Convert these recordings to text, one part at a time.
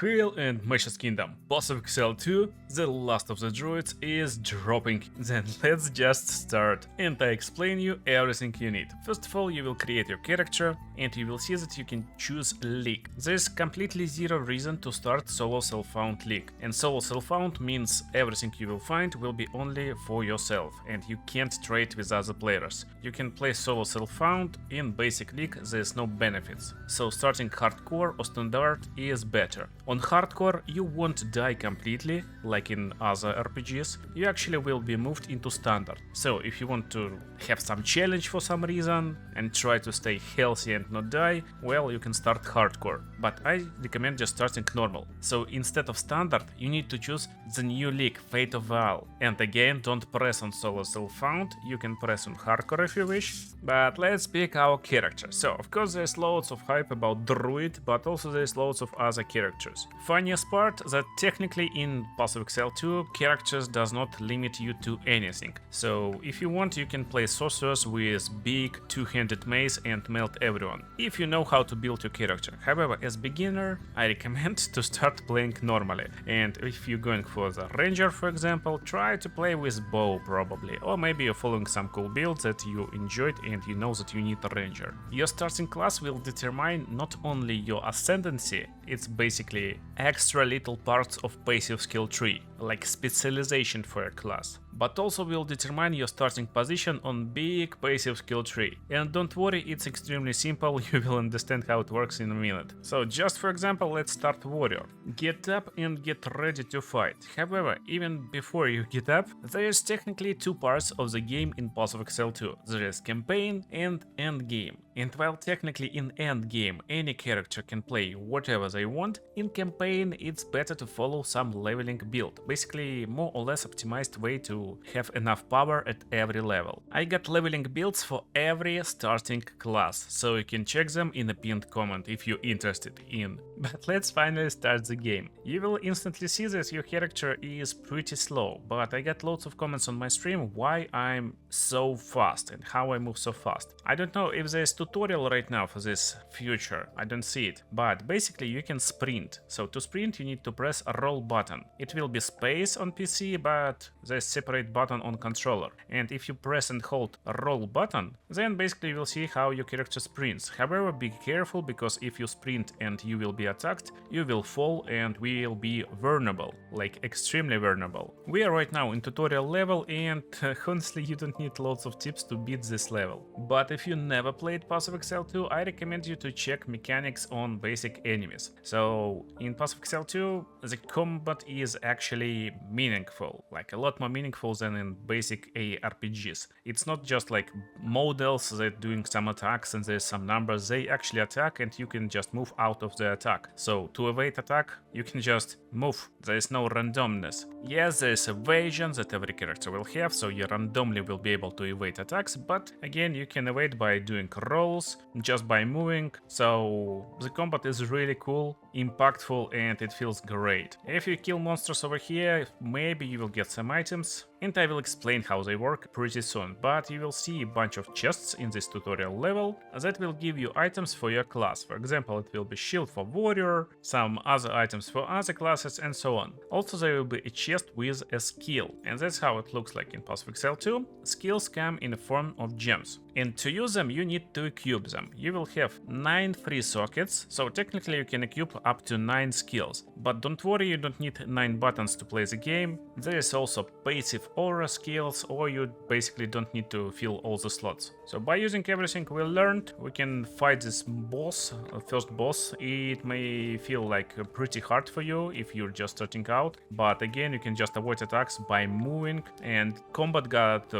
Hail and Mesh's Kingdom, Path of Exile 2, The Last of the Druids is dropping. Then let's just start and I explain you everything you need. First of all, you will create your character and you will see that you can choose League. There's completely zero reason to start solo self-found League, and solo self-found means everything you will find will be only for yourself and you can't trade with other players. You can play solo self-found in basic League, there's no benefits, so starting hardcore or standard is better. On hardcore you won't die completely like in other RPGs, you actually will be moved into standard. So if you want to have some challenge for some reason and try to stay healthy and not die, well, you can start hardcore, but I recommend just starting normal. So instead of standard you need to choose the new league, Path of Exile, and again don't press on solo self-found, you can press on hardcore if you wish. But let's pick our character. So of course there's loads of hype about Druid, but also there's loads of other characters. Funniest part that technically in Path of Exile 2 characters does not limit you to anything. So if you want you can play sorcerers with big two-handed mace and melt everyone, if you know how to build your character. However, as beginner I recommend to start playing normally, and if you're going for the ranger for example, try to play with bow probably, or maybe you're following some cool builds that you enjoyed and you know that you need a ranger. Your starting class will determine not only your ascendancy, it's basically extra little parts of passive skill tree, like specialization for a class, but also will determine your starting position on big passive skill tree. And don't worry, it's extremely simple, you will understand how it works in a minute. So just for example, let's start warrior. Get up and get ready to fight. However, even before you get up, there is technically two parts of the game in Path of Exile 2. There is campaign and end game. And while technically in end game any character can play whatever they want, in campaign it's better to follow some leveling build, basically more or less optimized way to have enough power at every level. I got leveling builds for every starting class, so you can check them in the pinned comment if you're interested in. But let's finally start the game. You will instantly see that your character is pretty slow, but I got loads of comments on my stream why I'm so fast and how I move so fast. I don't know if there's tutorial right now for this feature, I don't see it, but basically you can sprint. So to sprint you need to press a roll button. It will be space on PC, but there's separate button on controller, and if you press and hold a roll button, then basically you will see how your character sprints. However, be careful, because if you sprint and you will be attacked, you will fall and will be vulnerable, like extremely vulnerable. We are right now in tutorial level, and honestly you don't need lots of tips to beat this level. But if you never played Path of Exile 2, I recommend you to check mechanics on basic enemies. So in Path of Exile 2 the combat is actually meaningful, like a lot more meaningful than in basic ARPGs. It's not just like models that doing some attacks and there's some numbers, they actually attack and you can just move out of the attack. So to evade attack you can just move, there is no randomness. Yes, there is evasion that every character will have, so you randomly will be able to evade attacks, but again you can evade by doing rolls, just by moving. So the combat is really cool, impactful, and it feels great. If you kill monsters over here, maybe you will get some items, and I will explain how they work pretty soon, but you will see a bunch of chests in this tutorial level that will give you items for your class. For example, it will be shield for warrior, some other items for other classes, and so on. Also there will be a chest with a skill, and that's how it looks like in Path of Exile 2. Skills come in the form of gems, and to use them you need to equip them. You will have 9 free sockets, so technically you can equip up to 9 skills. But don't worry, you don't need 9 buttons to play the game. There is also passive aura skills, or you basically don't need to fill all the slots. So by using everything we learned, we can fight this boss, first boss. It may feel like pretty hard for you if you're just starting out, but again you can just avoid attacks by moving, and combat got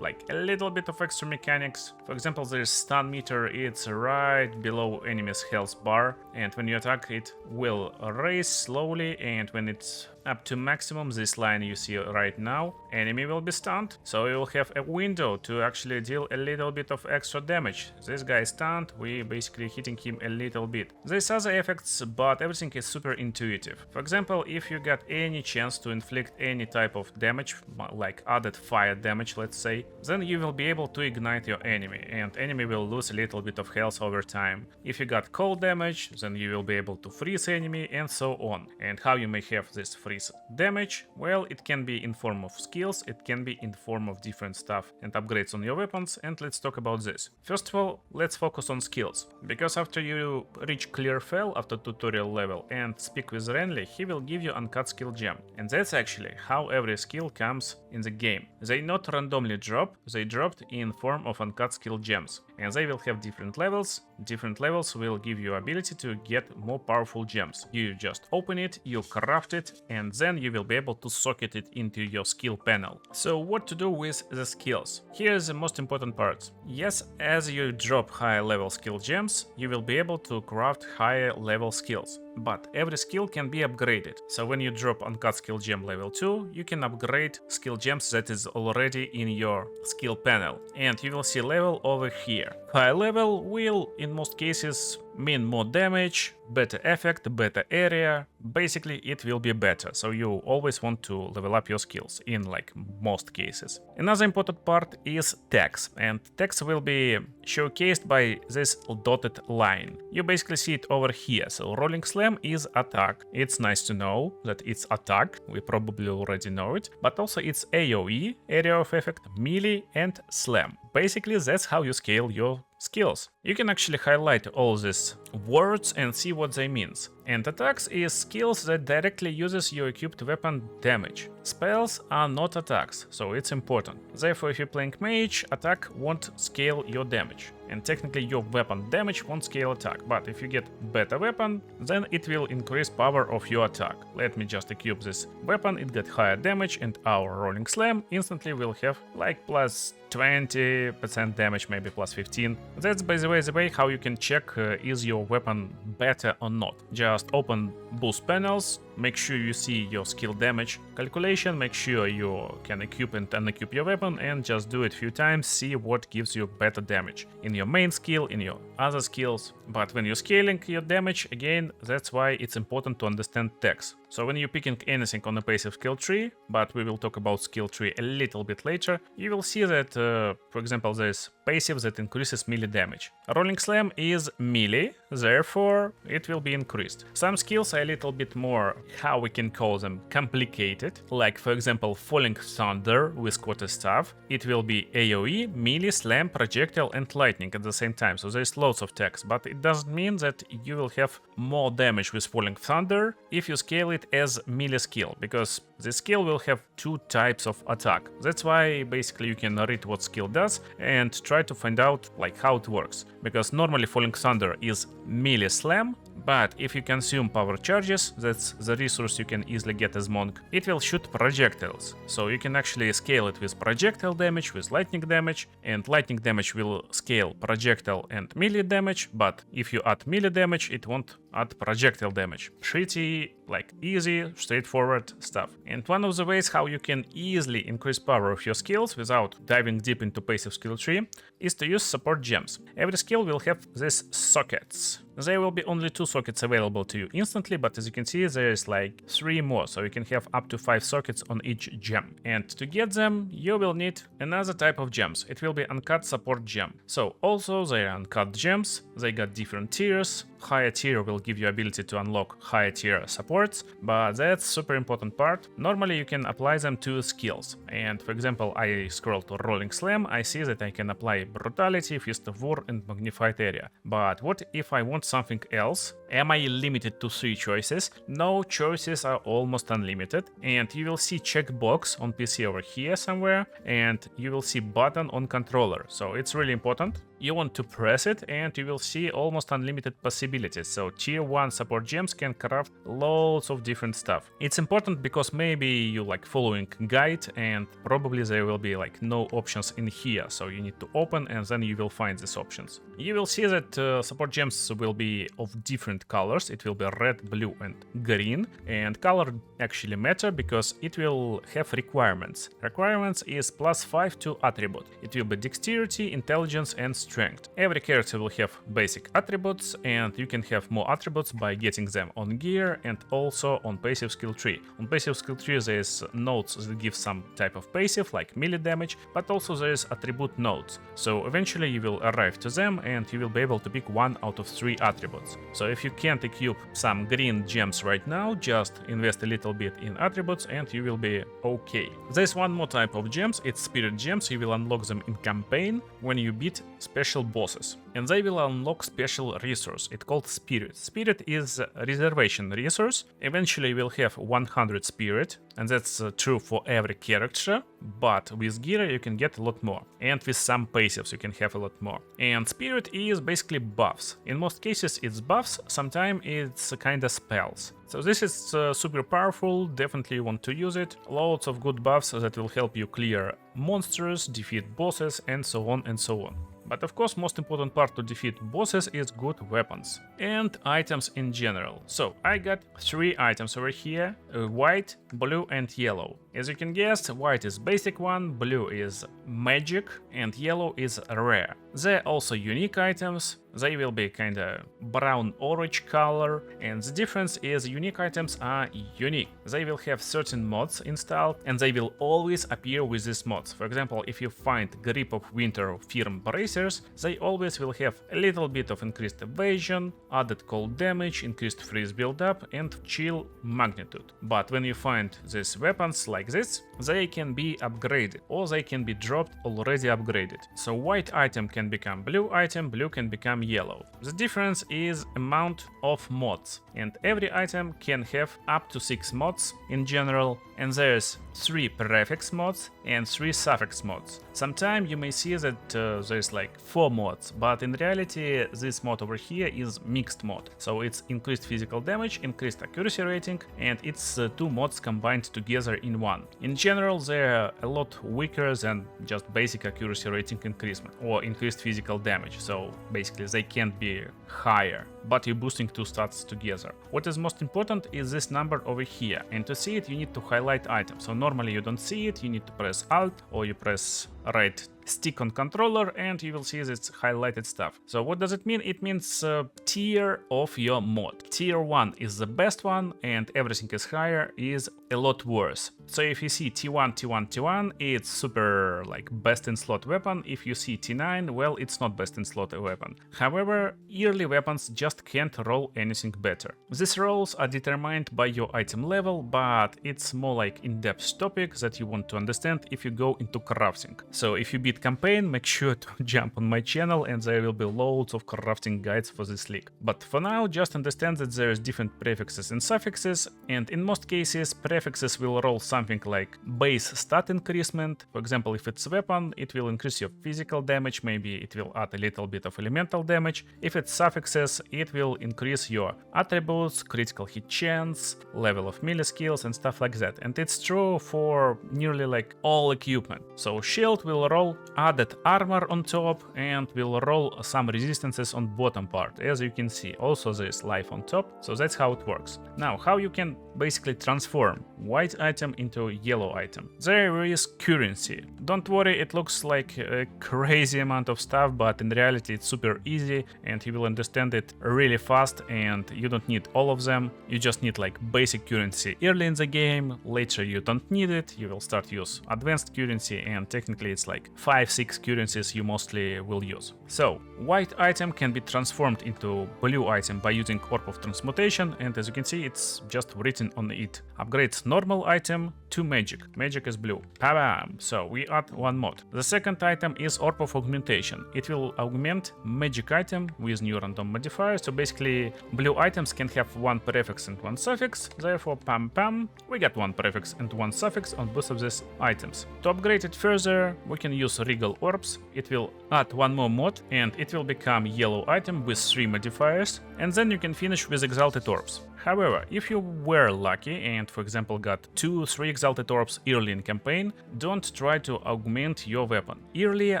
like a little bit of extra mechanics. For example, there is stun meter, it's right below enemy's health bar, and when you attack it will raise slowly, and when it's up to maximum, this line you see right now, enemy will be stunned, so you will have a window to actually deal a little bit of extra damage. This guy is stunned, we basically hitting him a little bit. There's other effects, but everything is super intuitive. For example, if you got any chance to inflict any type of damage, like added fire damage, let's say, then you will be able to ignite your enemy, and enemy will lose a little bit of health over time. If you got cold damage, then you will be able to freeze enemy, and so on. And how you may have this freeze damage? Well, it can be in form of skills, it can be in form of different stuff and upgrades on your weapons, and let's talk about this. First of all, let's focus on skills, because after you reach clear Fel after tutorial level and speak with Renly, he will give you uncut skill gem, and that's actually how every skill comes in the game. They not randomly drop, they dropped in form of uncut skill gems, and they will have different levels. Different levels will give you ability to get more powerful gems. You just open it, you craft it, and then you will be able to socket it into your skill panel. So what to do with the skills? Here's the most important part. Yes, as you drop higher level skill gems, you will be able to craft higher level skills. But every skill can be upgraded. So when you drop uncut skill gem level 2, you can upgrade skill gems that is already in your skill panel. And you will see level over here. High level will, in most cases, mean more damage, better effect, better area. Basically, it will be better. So you always want to level up your skills in like most cases. Another important part is tags, and tags will be showcased by this dotted line. You basically see it over here. So rolling slam is attack. It's nice to know that it's attack. We probably already know it, but also it's AoE, area of effect, melee, and slam. Basically, that's how you scale your skills. You can actually highlight all these words and see what they mean. And attacks is skills that directly uses your equipped weapon damage. Spells are not attacks, so it's important. Therefore, if you're playing mage, attack won't scale your damage. And technically your weapon damage won't scale attack, but if you get better weapon, then it will increase power of your attack. Let me just equip this weapon, it got higher damage, and our rolling slam instantly will have like plus 20% damage, maybe plus 15. That's by the way how you can check is your weapon better or not. Just open boost panels, make sure you see your skill damage calculation, make sure you can equip and unequip your weapon, and just do it a few times, see what gives you better damage in your main skill, in your other skills. But when you're scaling your damage, again, that's why it's important to understand tags. So when you're picking anything on the passive skill tree, but we will talk about skill tree a little bit later, you will see that, for example, there's passive that increases melee damage. Rolling slam is melee, therefore it will be increased. Some skills are a little bit more, how we can call them, complicated. Like for example, falling thunder with quarterstaff. It will be AoE, melee, slam, projectile, and lightning at the same time. So there's lots of tags, but it doesn't mean that you will have more damage with falling thunder if you scale it as melee skill, because the skill will have two types of attack. That's why basically you can read what skill does and try to find out like how it works, because normally falling thunder is melee slam, but if you consume power charges, that's the resource you can easily get as monk, it will shoot projectiles. So you can actually scale it with projectile damage, with lightning damage, and lightning damage will scale projectile and melee damage, but if you add melee damage, it won't add projectile damage. Pretty like easy, straightforward stuff. And one of the ways how you can easily increase power of your skills without diving deep into passive skill tree is to use support gems. Every skill will have these sockets. There will be only 2 sockets available to you instantly, but as you can see, there is like 3 more, so you can have up to 5 sockets on each gem. And to get them, you will need another type of gems. It will be uncut support gem. So also they are uncut gems, they got different tiers. Higher tier will give you ability to unlock higher tier supports, but that's super important part. Normally you can apply them to skills, and for example, I scroll to rolling slam, I see that I can apply brutality, fist of war, and magnified area. But what if I want something else? Am I limited to 3 choices? No, choices are almost unlimited, and you will see checkbox on PC over here somewhere, and you will see button on controller. So it's really important you want to press it and you will see almost unlimited possibilities. So tier 1 support gems can craft loads of different stuff. It's important because maybe you like following guide and probably there will be like no options in here, so you need to open and then you will find these options. You will see that support gems will be of different colors. It will be red, blue and green, and color actually matter because it will have requirements. Requirements is +5 to attribute. It will be dexterity, intelligence and strength. Every character will have basic attributes and you can have more attributes by getting them on gear and also on passive skill tree. On passive skill tree there is nodes that give some type of passive like melee damage, but also there is attribute nodes. So eventually you will arrive to them and you will be able to pick 1 out of 3 attributes. So if you can't equip some green gems right now, just invest a little bit in attributes and you will be okay. There's one more type of gems, it's spirit gems. You will unlock them in campaign when you beat special bosses. And they will unlock special resource, it's called spirit. Spirit is a reservation resource. Eventually you will have 100 spirit, and that's true for every character, but with gear you can get a lot more. And with some passives you can have a lot more. And spirit is basically buffs. In most cases it's buffs, sometimes it's kinda spells. So this is super powerful, definitely you want to use it. Loads of good buffs that will help you clear monsters, defeat bosses and so on and so on. But of course, most important part to defeat bosses is good weapons and items in general. So I got 3 items over here, white, blue and yellow. As you can guess, white is basic one, blue is magic and yellow is rare. They're also unique items. They will be kinda brown-orange color, and the difference is unique items are unique. They will have certain mods installed, and they will always appear with these mods. For example, if you find Grip of Winter or Firm Bracers, they always will have a little bit of increased evasion, added cold damage, increased freeze build-up, and chill magnitude. But when you find these weapons like this, they can be upgraded, or they can be dropped already upgraded. So white item can become blue item, blue can become yellow. The difference is amount of mods, and every item can have up to 6 mods in general, and there's 3 prefix mods and 3 suffix mods. Sometimes you may see that there's like 4 mods, but in reality this mod over here is mixed mod. So it's increased physical damage, increased accuracy rating, and it's 2 mods combined together in one. In general they're a lot weaker than just basic accuracy rating increasement or increased physical damage, so basically they can't be higher, but you're boosting 2 stats together. What is most important is this number over here, and to see it you need to highlight item. So normally you don't see it, you need to press Alt or you press right stick on controller and you will see this highlighted stuff. So what does it mean? It means tier of your mod. Tier 1 is the best one and everything is higher is a lot worse. So if you see T1, T1, T1, it's super like best in slot weapon. If you see T9, well, it's not best in slot weapon. However, early weapons just can't roll anything better. These rolls are determined by your item level, but it's more like in-depth topic that you want to understand if you go into crafting. So if you beat campaign, make sure to jump on my channel and there will be loads of crafting guides for this league. But for now, just understand that there's different prefixes and suffixes, and in most cases prefixes will roll something like base stat increasement. For example, if it's a weapon, it will increase your physical damage, maybe it will add a little bit of elemental damage. If it's suffixes, it will increase your attributes, critical hit chance, level of melee skills and stuff like that. And it's true for nearly like all equipment. So shield will roll added armor on top and will roll some resistances on bottom part, as you can see. Also there's life on top, so that's how it works. Now, how you can basically transform white item into yellow item. There is currency. Don't worry, it looks like a crazy amount of stuff, but in reality it's super easy and you will understand it really fast, and you don't need all of them. You just need like basic currency early in the game. Later you don't need it, you will start use advanced currency, and technically it's like 5-6 currencies you mostly will use. So white item can be transformed into blue item by using Orb of Transmutation, and as you can see it's just written upgrading on it upgrades normal item to magic. Magic is blue. Bam! So we add one mod. The second item is Orb of Augmentation. It will augment magic item with new random modifier. So basically, blue items can have one prefix and one suffix. Therefore, pam pam, we get one prefix and one suffix on both of these items. To upgrade it further, we can use Regal Orbs. It will add one more mod and it will become yellow item with 3 modifiers. And then you can finish with Exalted Orbs. However, if you were lucky and, for example, got 2-3 Exalted Orbs early in campaign, don't try to augment your weapon. Earlier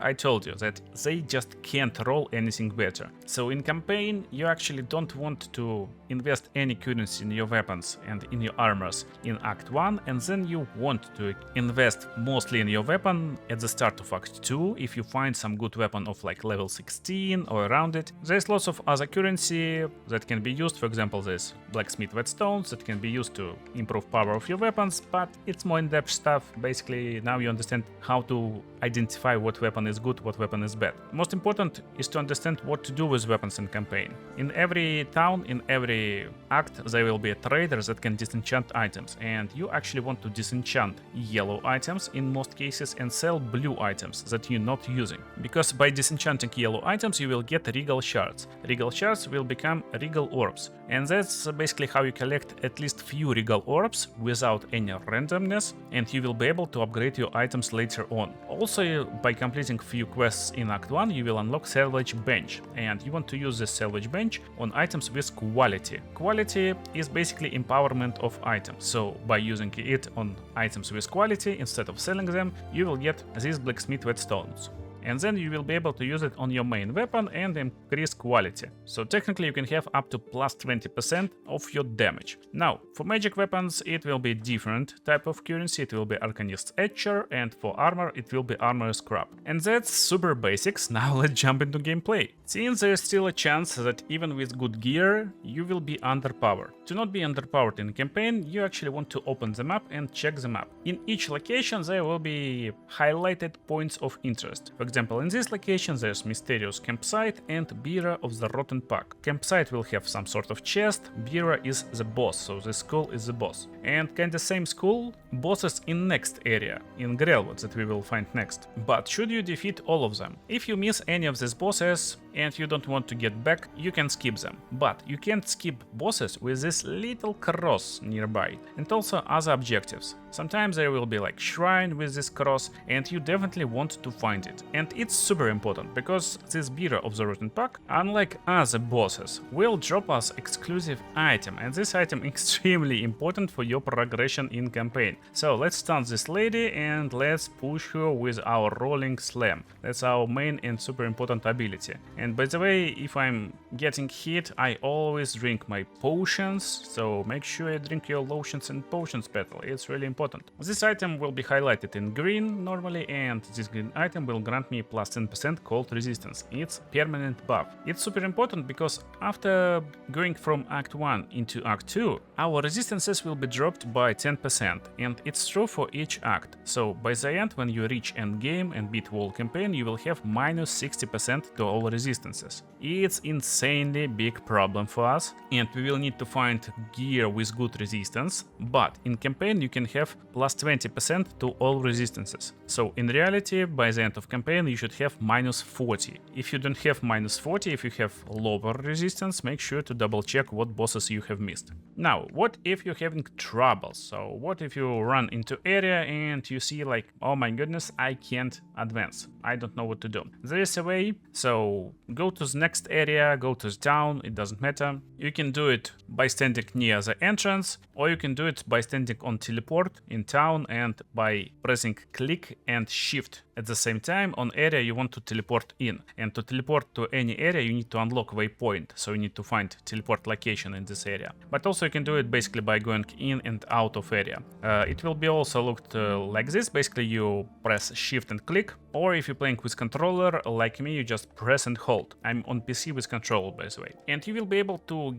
I told you that they just can't roll anything better. So in campaign, you actually don't want to invest any currency in your weapons and in your armors in Act 1, and then you want to invest mostly in your weapon at the start of Act 2 if you find some good weapon of like level 16 or around it. There's lots of other currency that can be used. For example, there's blacksmith whetstones that can be used to improve power of your weapons, but it's more in-depth stuff. Basically, now you understand how to identify what weapon is good, what weapon is bad. Most important is to understand what to do with weapons in campaign. In every town, in every act, there will be a trader that can disenchant items, and you actually want to disenchant yellow items in most cases and sell blue items that you're not using. Because by disenchanting yellow items, you will get regal shards. Regal shards will become regal orbs, and that's basically how you collect at least few regal orbs without any randomness, and you will be able to upgrade your items later on. Also, by completing few quests in Act 1, you will unlock Salvage Bench, and you want to use this Salvage Bench on items with quality. Quality is basically empowerment of items, so by using it on items with quality instead of selling them, you will get these blacksmith whetstones. And then you will be able to use it on your main weapon and increase quality. So technically you can have up to plus 20% of your damage. Now, for magic weapons it will be different type of currency. It will be Arcanist's Etcher, and for armor it will be Armorer's Scrap. And that's super basics. Now let's jump into gameplay. Since there is still a chance that even with good gear you will be underpowered. To not be underpowered in campaign, you actually want to open the map and check the map. In each location there will be highlighted points of interest. For example, in this location there's Mysterious Campsite and Bearer of the Rotten Pack. Campsite will have some sort of chest, Bearer is the boss, so the skull is the boss. And kinda same skull, bosses in next area, in Grelwood, that we will find next. But should you defeat all of them? If you miss any of these bosses and you don't want to get back, you can skip them. But you can't skip bosses with this little cross nearby, and also other objectives. Sometimes there will be like shrine with this cross, and you definitely want to find it. And it's super important, because this Bearer of the Rotten Pack, unlike other bosses, will drop us exclusive item, and this item extremely important for your progression in campaign. So let's stun this lady and let's push her with our Rolling Slam. That's our main and super important ability. And by the way, if I'm getting hit, I always drink my potions, so make sure you drink your lotions and potions battle, it's really important. This item will be highlighted in green normally, and this green item will grant me plus 10% cold resistance. It's permanent buff. It's super important because after going from Act 1 into Act 2, our resistances will be dropped by 10%, and it's true for each act. So by the end, when you reach endgame and beat whole campaign, you will have minus 60% to all resistances. It's insanely big problem for us, and we will need to find gear with good resistance, but in campaign you can have plus 20% to all resistances. So in reality, by the end of campaign you should have minus 40. If you don't have minus 40, if you have lower resistance, make sure to double check what bosses you have missed. Now, what if you're having trouble? So what if you run into area and you see like, oh my goodness, I can't advance, I don't know what to do. There is a way, so go to the next area, go to the town, it doesn't matter. You can do it by standing near the entrance, or you can do it by standing on teleport in town and by pressing click and shift at the same time on area you want to teleport in. And to teleport to any area you need to unlock waypoint, so you need to find teleport location in this area. But also you can do it basically by going in and out of area. It will be also looked like this. Basically you press shift and click, or if you're playing with controller like me, you just press and hold. I'm on PC with controller, by the way. And you will be able to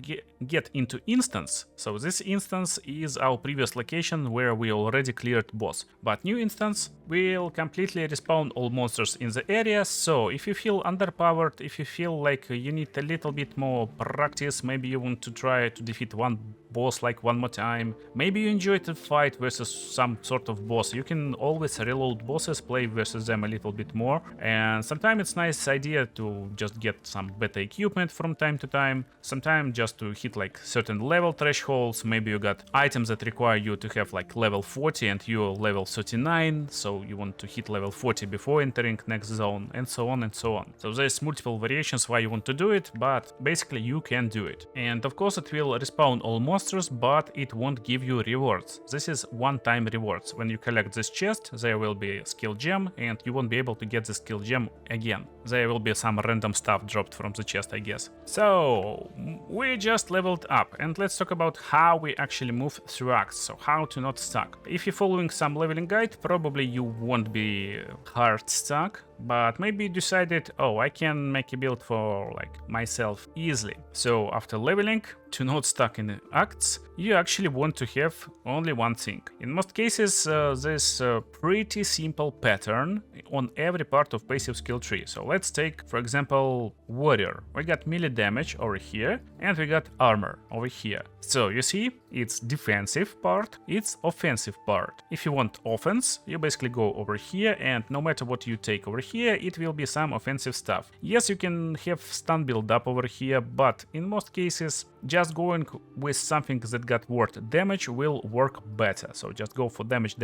get into instance. So this instance is our previous location where we already cleared boss. But new instance will completely respawn respawn all monsters in the area, so if you feel underpowered, if you feel like you need a little bit more practice, maybe you want to try to defeat one boss like one more time, maybe you enjoy the fight versus some sort of boss, you can always reload bosses, play versus them a little bit more, and sometimes it's nice idea to just get some better equipment from time to time, sometimes just to hit like certain level thresholds, maybe you got items that require you to have like level 40 and you're level 39, so you want to hit level 40 before entering next zone, and so on and so on. So there's multiple variations why you want to do it, but basically you can do it. And of course it will respawn all monsters, but it won't give you rewards. This is one-time rewards. When you collect this chest, there will be a skill gem, and you won't be able to get the skill gem again. There will be some random stuff dropped from the chest, I guess. So we just leveled up, and let's talk about how we actually move through acts, so how to not stuck. If you're following some leveling guide, probably you won't be hard stuck, but maybe you decided, oh, I can make a build for like myself easily. So after leveling, to not stuck in acts, you actually want to have only one thing. In most cases, there's a pretty simple pattern on every part of passive skill tree. So let's take, for example, warrior. We got melee damage over here, and we got armor over here. So you see, it's defensive part, it's offensive part. If you want offense, you basically go over here, and no matter what you take over here, it will be some offensive stuff. Yes, you can have stun build up over here, but in most cases, just going with something that got worth damage will work better. So just go for damage,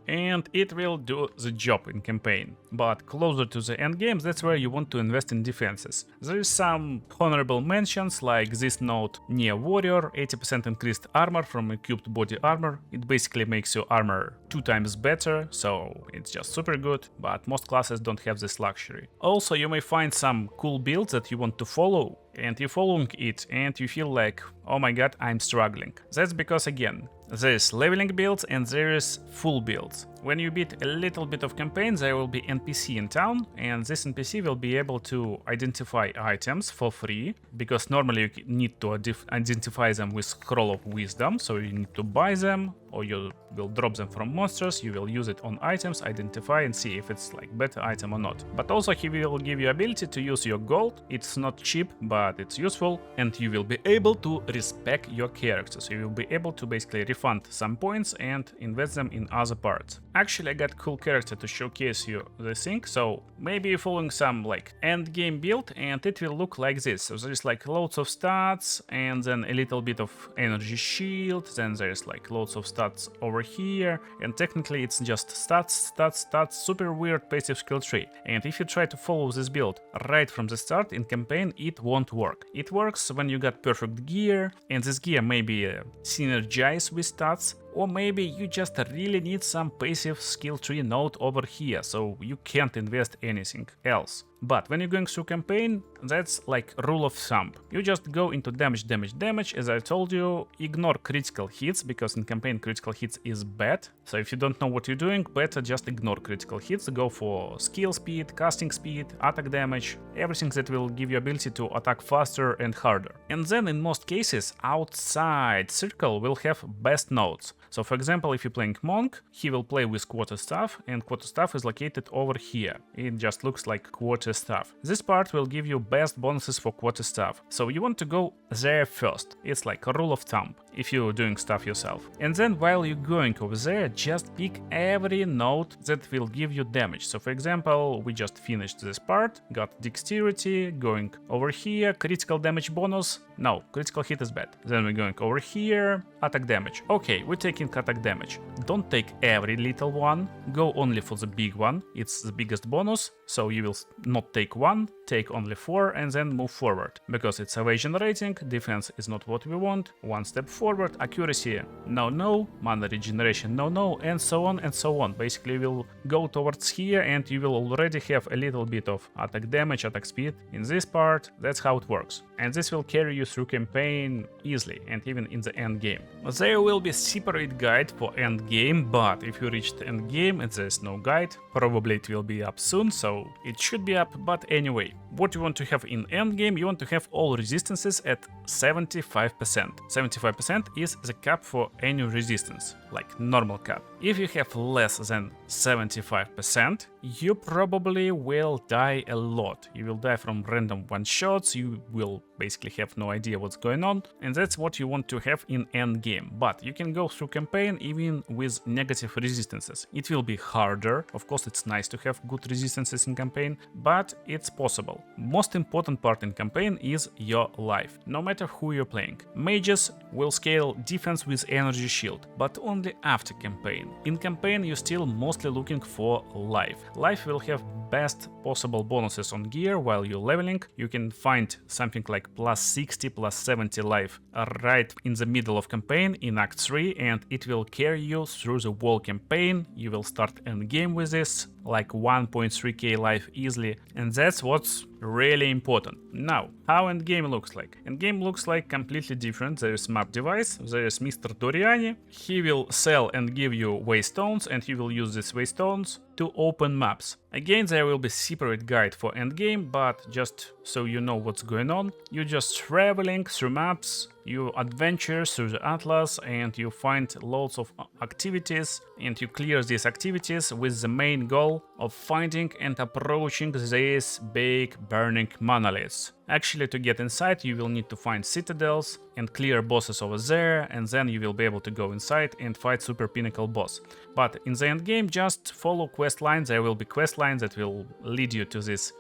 and it will do the job in campaign. But closer to the end games, that's where you want to invest in defenses. There is some honorable mentions like this note near warrior, 80% increased armor from equipped body armor. It basically makes your armor 2 times better, so it's just super good, but most classes don't have this luxury. Also, you may find some cool builds that you want to follow, and you're following it and you feel like, oh my god, I'm struggling. That's because, again, there's leveling builds and there is full builds. When you beat a little bit of campaign, there will be NPC in town, and this NPC will be able to identify items for free, because normally you need to identify them with Scroll of Wisdom, so you need to buy them, or you will drop them from monsters, you will use it on items, identify and see if it's like better item or not. But also he will give you ability to use your gold, it's not cheap, but it's useful, and you will be able to respec your character, so you will be able to basically refund some points and invest them in other parts. Actually, I got cool character to showcase you the thing, so maybe you're following some like end game build and it will look like this. So there's like loads of stats and then a little bit of energy shield, then there's like loads of stats over here, and technically it's just stats, super weird passive skill tree. And if you try to follow this build right from the start in campaign, it won't work. It works when you got perfect gear, and this gear maybe synergize with stats, or maybe you just really need some passive skill tree node over here, so you can't invest anything else. But when you're going through campaign, that's like rule of thumb. You just go into damage, as I told you, ignore critical hits, because in campaign critical hits is bad. So if you don't know what you're doing, better just ignore critical hits, go for skill speed, casting speed, attack damage, everything that will give you ability to attack faster and harder. And then in most cases, outside circle will have best nodes. So for example, if you're playing Monk, he will play with quarterstaff, and quarterstaff is located over here. It just looks like quarterstaff. This part will give you best bonuses for quarterstaff, so you want to go there first. It's like a rule of thumb if you're doing stuff yourself. And then while you're going over there, just pick every node that will give you damage. So for example, we just finished this part, got dexterity, going over here, critical damage bonus. No, critical hit is bad. Then we're going over here, attack damage. Okay, we're taking attack damage. Don't take every little one, go only for the big one. It's the biggest bonus, so you will not take one, take only 4 and then move forward. Because it's evasion rating, defense is not what we want, 1 step forward, accuracy no, mana regeneration no, and so on and so on. Basically we'll go towards here and you will already have a little bit of attack damage, attack speed in this part. That's how it works. And this will carry you through campaign easily and even in the end game. There will be separate guide for end game, but if you reached end game and there's no guide, probably it will be up soon, so it should be up. But anyway, what you want to have in end game, you want to have all resistances at 75%. 75% is the cap for any resistance, like normal cap. If you have less than 75%, you probably will die a lot. You will die from random one-shots, you will basically have no idea what's going on, and that's what you want to have in end game. But you can go through campaign even with negative resistances. It will be harder, of course it's nice to have good resistances in campaign, but it's possible. Most important part in campaign is your life, no matter who you're playing. Mages will scale defense with energy shield, but only after campaign. In campaign you're still mostly looking for life. Life will have best possible bonuses on gear while you're leveling. You can find something like plus 60, plus 70 life right in the middle of campaign in Act 3, and it will carry you through the whole campaign. You will start end game with this, like 1.3k life easily, and that's what's really important. Now, how endgame looks like? Endgame looks like completely different. There is map device, there is Mr. Doriani. He will sell and give you waystones, and you will use these waystones to open maps. Again, there will be separate guide for endgame, but just so you know what's going on, you're just traveling through maps, you adventure through the atlas, and you find lots of activities, and you clear these activities with the main goal of finding and approaching these big burning monoliths. Actually, to get inside, you will need to find citadels and clear bosses over there, and then you will be able to go inside and fight super pinnacle boss. But in the end game, just follow quest lines. There will be quest lines that will lead you to these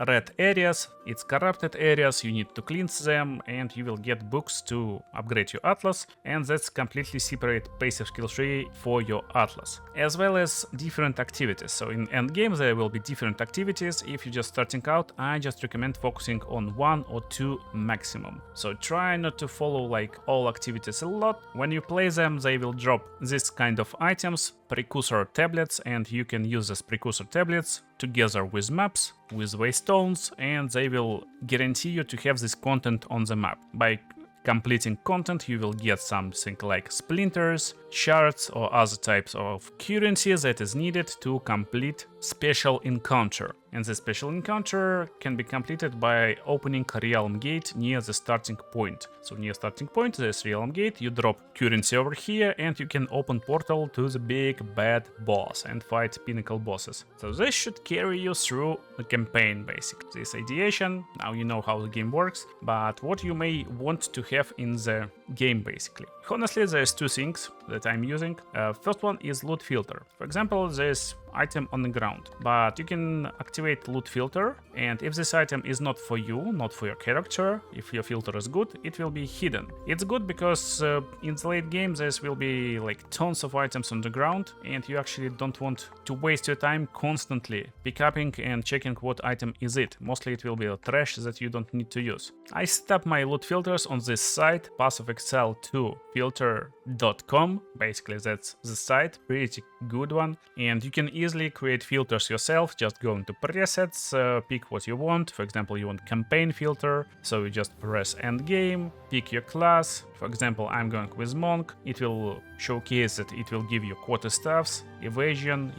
red areas. It's corrupted areas, you need to cleanse them, and you will get books to upgrade your atlas, and that's completely separate passive skill tree for your atlas, as well as different activities. So in endgame there will be different activities. If you're just starting out, I just recommend focusing on 1 or 2 maximum. So try not to follow like all activities a lot. When you play them, they will drop this kind of items, precursor tablets, and you can use these precursor tablets together with maps, with waystones, and they will guarantee you to have this content on the map. By completing content, you will get something like splinters, shards, or other types of currency that is needed to complete special encounter. And the special encounter can be completed by opening a realm gate near the starting point. So near starting point, there's realm gate, you drop currency over here, and you can open portal to the big bad boss and fight pinnacle bosses. So this should carry you through the campaign basically. This ideation, now you know how the game works, but what you may want to have in the game basically. Honestly, there's 2 things that I'm using. First one is loot filter. For example, there's item on the ground, but you can activate loot filter, and if this item is not for you, not for your character, if your filter is good, it will be hidden. It's good because in the late game there will be like tons of items on the ground, and you actually don't want to waste your time constantly picking and checking what item is it. Mostly it will be a trash that you don't need to use. I set up my loot filters on this site, Path of Exile 2 filter.com. Basically that's the site, pretty good one, and you can easily create filters yourself. Just go into presets, pick what you want. For example, you want campaign filter, so you just press end game, pick your class. For example, I'm going with monk. It will showcase that it will give you quarter staffs, evasion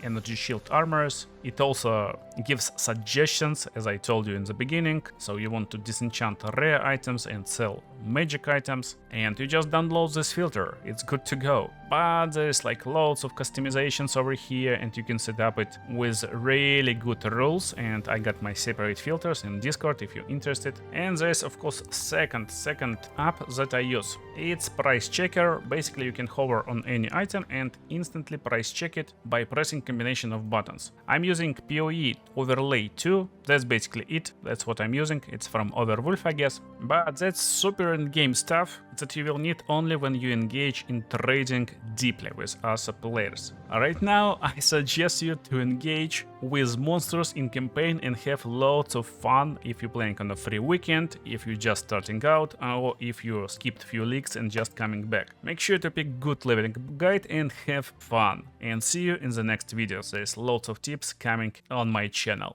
energy shield armors. It also gives suggestions, as I told you in the beginning. So you want to disenchant rare items and sell magic items, and you just download this filter. It's good to go. But there's like loads of customizations over here, and you can set up it with really good rules, and I got my separate filters in Discord if you're interested. And there's of course second app that I use. It's price checker. Basically you can hover on any item and instantly price check it by pressing combination of buttons. I'm using POE overlay 2. That's basically it. That's what I'm using. It's from Overwolf, I guess. But that's super in-game stuff that you will need only when you engage in trading deeply with other players. Right now, I suggest you to engage with monsters in campaign and have lots of fun if you're playing on a free weekend, if you're just starting out, or if you skipped few leagues and just coming back. Make sure to pick good leveling guide and have fun. And see you in the next videos. There's lots of tips coming on my channel.